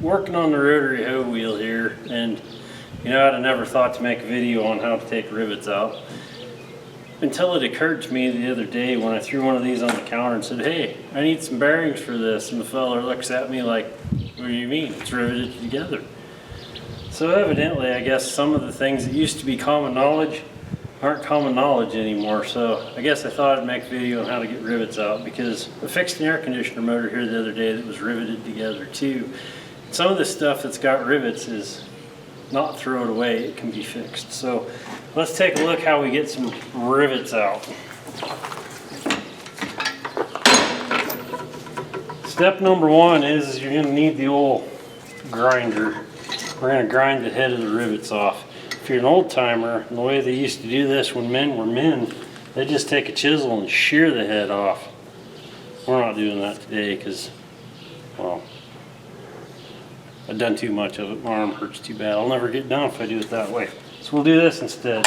working on the rotary hoe wheel here, and you know, I'd have never thought to make a video on how to take rivets out until it occurred to me the other day when I threw one of these on the counter and said, hey, I need some bearings for this, and the fella looks at me like, what do you mean? It's riveted together. So evidently, I guess some of the things that used to be common knowledge aren't common knowledge anymore. So I guess I thought I'd make a video on how to get rivets out, because I fixed an air conditioner motor here the other day that was riveted together too. Some of the stuff that's got rivets is not throw it away, it can be fixed. So let's take a look how we get some rivets out. Step number one is you're going to need the old grinder. We're going to grind the head of the rivets off. If you're an old timer, the way they used to do this when men were men, they just take a chisel and shear the head off. We're not doing that today because, well, I've done too much of it. My arm hurts too bad. I'll never get done if I do it that way. So we'll do this instead.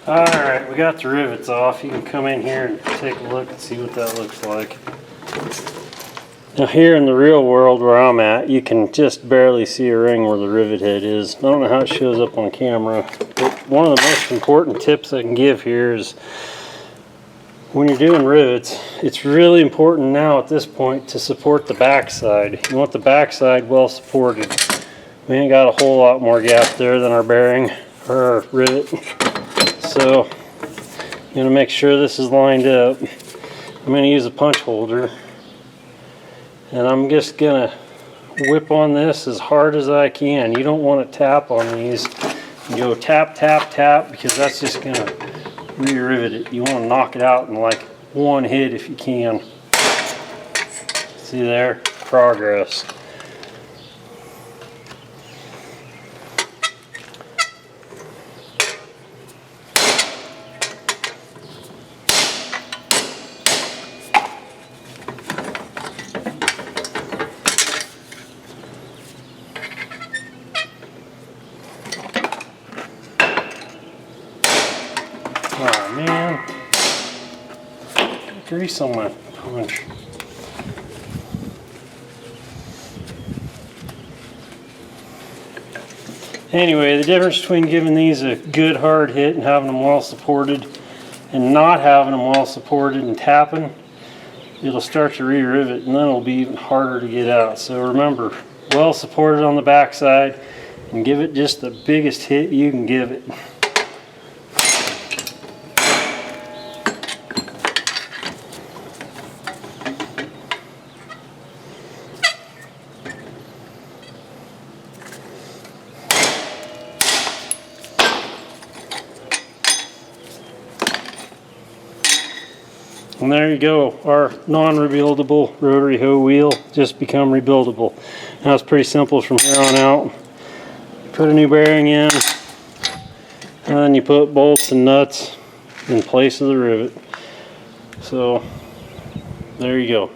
Alright, we got the rivets off. You can come in here and take a look and see what that looks like. Now here in the real world where I'm at, you can just barely see a ring where the rivet head is. I don't know how it shows up on camera, but one of the most important tips I can give here is when you're doing rivets, it's really important now at this point to support the backside. You want the backside well supported. We ain't got a whole lot more gap there than our bearing or our rivet. So I'm going to make sure this is lined up. I'm going to use a punch holder, and I'm just going to whip on this as hard as I can. You don't want to tap on these. You go tap, tap, tap, because that's just going to re-rivet it. You want to knock it out in like one hit if you can. See there? Progress. Oh man, grease on my punch. Anyway, the difference between giving these a good hard hit and having them well supported and not having them well supported and tapping, it'll start to re-rivet and then it'll be even harder to get out. So remember, well supported on the backside and give it just the biggest hit you can give it. And there you go, our non-rebuildable rotary hoe wheel just become rebuildable. Now it's pretty simple from here on out. Put a new bearing in, and then you put bolts and nuts in place of the rivet. So there you go.